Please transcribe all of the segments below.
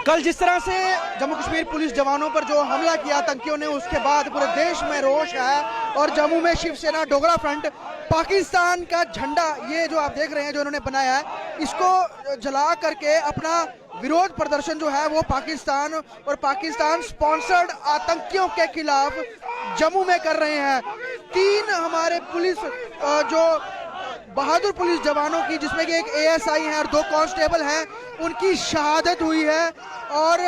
कल जिस तरह से जम्मू कश्मीर पुलिस जवानों पर जो हमला किया आतंकियों ने, उसके बाद पूरे देश में रोष है और जम्मू में शिवसेना डोगरा फ्रंट पाकिस्तान का झंडा, ये जो आप देख रहे हैं जो इन्होंने बनाया है, इसको जला करके अपना विरोध प्रदर्शन जो है वो पाकिस्तान और पाकिस्तान स्पॉन्सर्ड आतंकियों के खिलाफ जम्मू में कर रहे हैं। 3 हमारे पुलिस जो बहादुर पुलिस जवानों की, जिसमें कि एक एएसआई है और 2 कांस्टेबल हैं, उनकी शहादत हुई है और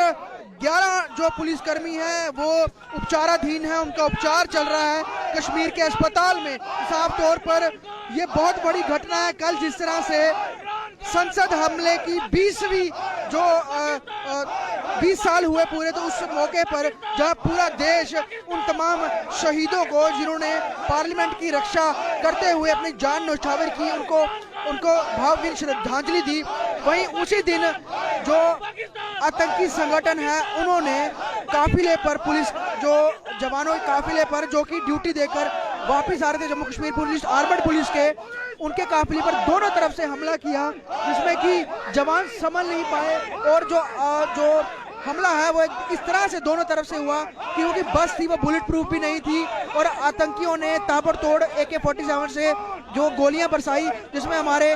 11 जो पुलिसकर्मी हैं वो उपचाराधीन हैं, उनका उपचार चल रहा है कश्मीर के अस्पताल में। साफ तौर पर ये बहुत बड़ी घटना है। कल जिस तरह से संसद हमले की 20वीं जो 20 साल हुए पूरे, तो उस मौके पर जहां पूरा देश उन तमाम शहीदों को जिन्होंने पार्लियामेंट की रक्षा करते हुए अपनी जान न्यौछावर की, उनको भावभीनी श्रद्धांजलि दी, वहीं उसी दिन जो आतंकी संगठन है उन्होंने काफिले पर, पुलिस जो जवानों के काफिले पर जो कि ड्यूटी देकर वापस आ रहे थे, Jammu Kashmir police armed police के, उनके काफिले पर दोनों तरफ से हमला किया, जिसमें कि जवान संभल नहीं पाए और जो हमला है वो इस तरह से दोनों तरफ से हुआ क्योंकि बस थी वो बुलेट प्रूफ भी नहीं थी और आतंकियों ने ताबड़तोड़ AK-47 से जो गोलियां बरसाई, जिसमें हमारे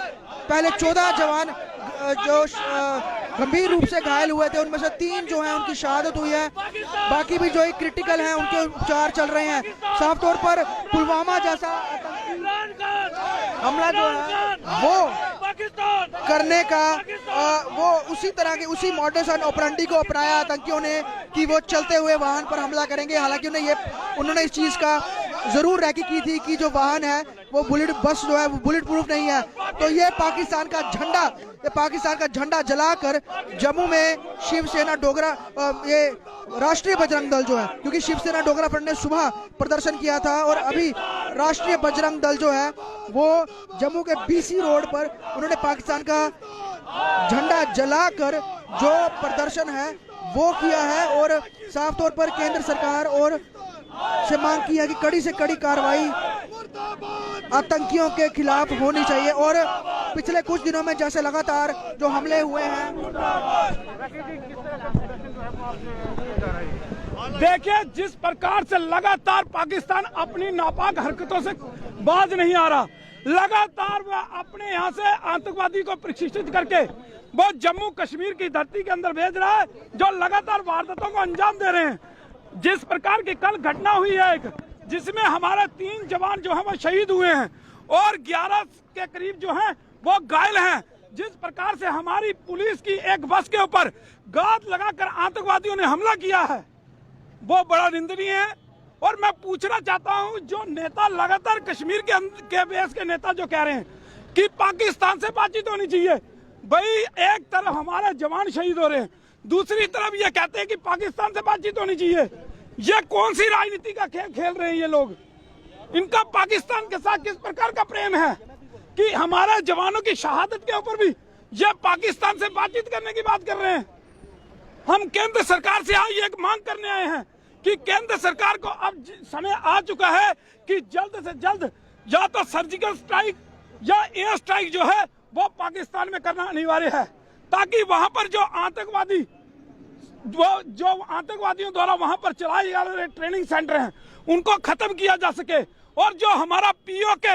पहले 14 जवान जो गंभीर रूप से घायल हुए थे, उनमें से 3 जो हैं उनकी शहादत हुई है, बाकी भी जो क्रिटिकल हैं उनके उपचार चल रहे हैं। साफ तौर पर पुलवामा जैसा हमला जो है वो करने का वो उसी तरह के उसी मॉडस एंड ऑपरेंडी को अपनाया आतंकियों ने कि वो चलते हुए वाहन पर हमला करेंगे। हालांकि उन्होंने इस चीज का जरूर रैकी की थी कि जो वाहन है वो बस जो है वो बुलेट प्रूफ नहीं है। तो ये पाकिस्तान का झंडा जलाकर जम्मू में शिवसेना डोगरा, ये राष्ट्रीय बजरंग दल जो है, क्योंकि शिवसेना डोगरा फ्रंट ने सुबह प्रदर्शन किया था और अभी राष्ट्रीय बजरंग दल जो है वो जम्मू के BC रोड पर उन्होंने पाकिस्तान का झंडा जलाकर जो प्रदर्शन है वो किया है और साफ तौर पर केंद्र सरकार और से मांग की है कि कड़ी से कड़ी कार्रवाई आतंकियों के खिलाफ होनी चाहिए। और पिछले कुछ दिनों में जैसे लगातार जो हमले हुए हैं, देखिए जिस प्रकार से लगातार पाकिस्तान अपनी नापाक हरकतों से बाज नहीं आ रहा, लगातार वह अपने यहाँ से आतंकवादी को प्रशिक्षित करके वो जम्मू कश्मीर की धरती के अंदर भेज रहा है, जो लगातार वारदातों को अंजाम दे रहे हैं। जिस प्रकार की कल घटना हुई है एक, जिसमें हमारे 3 जवान जो है वो शहीद हुए हैं और 11 के करीब जो हैं वो घायल हैं। जिस प्रकार से हमारी पुलिस की एक बस के ऊपर गाद लगाकर आतंकवादियों ने हमला किया है वो बड़ा निंदनीय है। और मैं पूछना चाहता हूं, जो नेता लगातार कश्मीर के बेस के नेता जो कह रहे हैं कि पाकिस्तान से बातचीत होनी चाहिए, भाई एक तरफ हमारे जवान शहीद हो रहे हैं, दूसरी तरफ ये कहते हैं कि पाकिस्तान से बातचीत होनी चाहिए। ये कौन सी राजनीति का खेल खेल रहे हैं ये लोग? इनका पाकिस्तान के साथ किस प्रकार का प्रेम है कि हमारे जवानों की शहादत के ऊपर भी ये पाकिस्तान से बातचीत करने की बात कर रहे हैं। हम केंद्र सरकार से आज एक मांग करने आए हैं कि केंद्र सरकार को अब समय आ चुका है कि जल्द से जल्द या तो सर्जिकल स्ट्राइक या एयर स्ट्राइक जो है वो पाकिस्तान में करना अनिवार्य है, ताकि वहां पर जो आतंकवादियों द्वारा वहां पर चलाए जा रहे ट्रेनिंग सेंटर हैं उनको खत्म किया जा सके और जो हमारा POK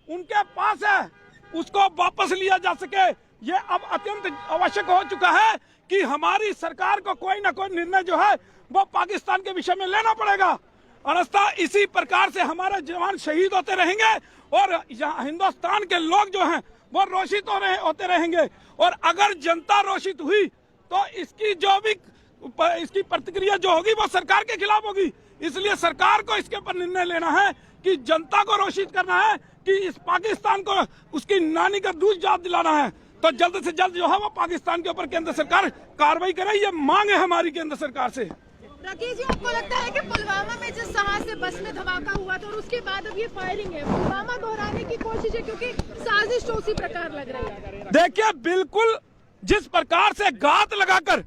उनके पास है उसको वापस लिया जा सके। ये अब अत्यंत आवश्यक हो चुका है कि हमारी सरकार को कोई ना कोई निर्णय जो है वो पाकिस्तान के विषय में लेना पड़ेगा, अन्यथा इसी प्रकार से हमारे जवान शहीद होते रहेंगे और हिंदुस्तान के लोग जो हैं वो रोषित होते रहेंगे। और अगर जनता रोषित हुई तो इसकी प्रतिक्रिया जो होगी वो सरकार के खिलाफ होगी। इसलिए सरकार को इसके ऊपर निर्णय लेना है कि जनता को रोषित करना है कि इस पाकिस्तान को उसकी नानी का दूध याद दिलाना है। तो जल्द से जल्द जो है वो पाकिस्तान के ऊपर केंद्र सरकार कार्रवाई करे, ये मांग है हमारी केंद्र सरकार से। राकेश जी, आपको लगता है कि पुलवामा में जिस तरह से बस में धमाका हुआ था और उसके बाद अब ये फायरिंग है, पुलवामा दोहराने की कोशिश है क्योंकि साजिश तो उसी प्रकार लग रही है? देखिए बिल्कुल जिस प्रकार से घात लगाकर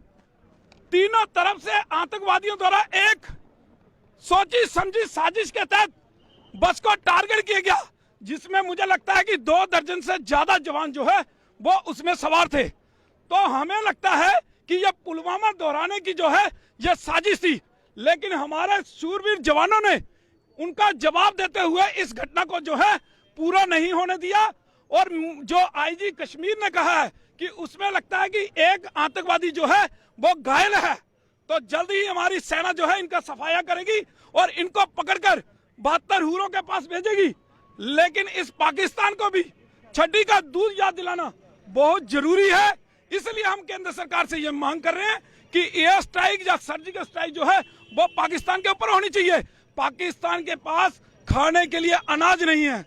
तीनों तरफ से आतंकवादियों द्वारा एक सोची समझी साजिश के तहत बस को टारगेट किया गया, जिसमें मुझे लगता है कि 2 दर्जन से ज्यादा जवान जो है वो उसमें सवार थे। तो हमें लगता है कि यह पुलवामा दोहराने की जो है यह साजिश थी, लेकिन हमारे शूरवीर जवानों ने उनका जवाब देते हुए इस घटना को जो है पूरा नहीं होने दिया। और जो आईजी कश्मीर ने कहा है कि उसमें लगता है कि एक आतंकवादी जो है वो घायल है, तो जल्द ही हमारी सेना जो है इनका सफाया करेगी और इनको पकड़कर 72 हूरों के पास भेजेगी। लेकिन इस पाकिस्तान को भी छठी का दूध याद दिलाना बहुत जरूरी है। इसलिए हम केंद्र सरकार से यह मांग कर रहे हैं कि एयर स्ट्राइक या सर्जिकल स्ट्राइक जो है वो पाकिस्तान के ऊपर होनी चाहिए। पाकिस्तान के पास खाने के लिए अनाज नहीं है,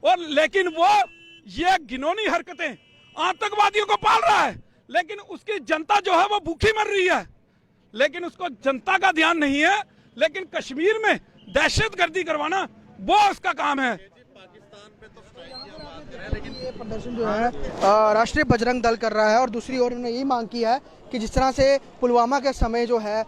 और लेकिन वो ये घिनौनी हरकतें आतंकवादियों को पाल रहा है, लेकिन उसकी जनता जो है वो भूखी मर रही है, लेकिन उसको जनता का ध्यान नहीं है। लेकिन कश्मीर में दहशतगर्दी करवाना वो उसका काम है। ये प्रदर्शन जो है राष्ट्रीय बजरंग दल कर रहा है, और दूसरी ओर उन्होंने यही मांग की है कि जिस तरह से पुलवामा के समय जो है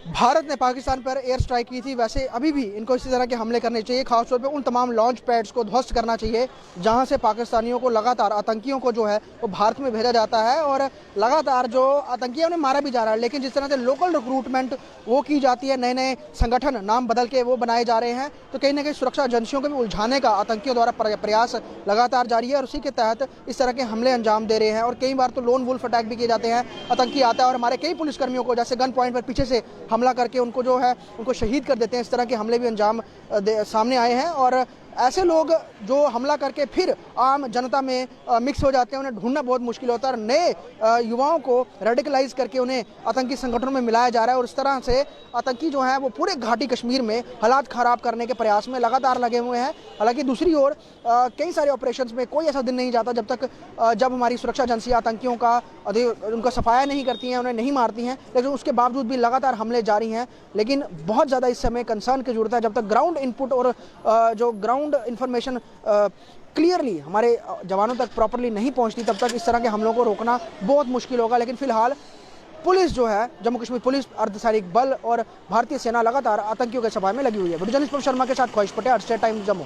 भारत ने पाकिस्तान पर एयर स्ट्राइक की थी, वैसे अभी भी इनको इसी तरह के हमले करने चाहिए। खासतौर पे उन तमाम लॉन्च पैड्स को ध्वस्त करना चाहिए जहां से पाकिस्तानियों को लगातार, आतंकियों को जो है वो भारत में भेजा जाता है, और लगातार जो आतंकियों ने मारा भी जा रहा है। लेकिन जिस तरह से लोकल रिक्रूटमेंट वो की जाती है, नए नए संगठन नाम बदल के वो बनाए जा रहे हैं, तो कहीं ना कहीं सुरक्षा एजेंसियों को भी उलझाने का आतंकियों द्वारा प्रयास लगातार जारी है, और उसी के तहत इस तरह के हमले अंजाम दे रहे हैं। और कई बार तो लोन वुल्फ अटैक भी किए जाते हैं, आतंकी आता है और हमारे कई पुलिसकर्मियों को जैसे गन पॉइंट पर पीछे से हमला करके उनको जो है उनको शहीद कर देते हैं। इस तरह के हमले भी अंजाम सामने आए हैं, और ऐसे लोग जो हमला करके फिर आम जनता में मिक्स हो जाते हैं, उन्हें ढूंढना बहुत मुश्किल होता है, और नए युवाओं को रेडिकलाइज करके उन्हें आतंकी संगठनों में मिलाया जा रहा है। और इस तरह से आतंकी जो है वो पूरे घाटी कश्मीर में हालात खराब करने के प्रयास में लगातार लगे हुए हैं। हालांकि दूसरी ओर कई सारे ऑपरेशंस में कोई ऐसा दिन नहीं जाता जब हमारी सुरक्षा एजेंसियां आतंकियों का उनका सफाया नहीं करती हैं, उन्हें नहीं मारती हैं, लेकिन उसके बावजूद भी लगातार हमले जारी हैं। लेकिन बहुत ज़्यादा इस समय कंसर्न की जरूरत है। जब तक ग्राउंड इनपुट और जो ग्राउंड इंफॉर्मेशन क्लियरली हमारे जवानों तक प्रॉपरली नहीं पहुंचती, तब तक इस तरह के हमलों को रोकना बहुत मुश्किल होगा। लेकिन फिलहाल पुलिस जो है, जम्मू कश्मीर पुलिस, अर्धसैनिक बल और भारतीय सेना लगातार आतंकियों के सफाये में लगी हुई है। वीडियो जर्नलिस्ट शर्मा के साथ ख्वाहिश पटेल, स्टेट टाइम्स जम्मू।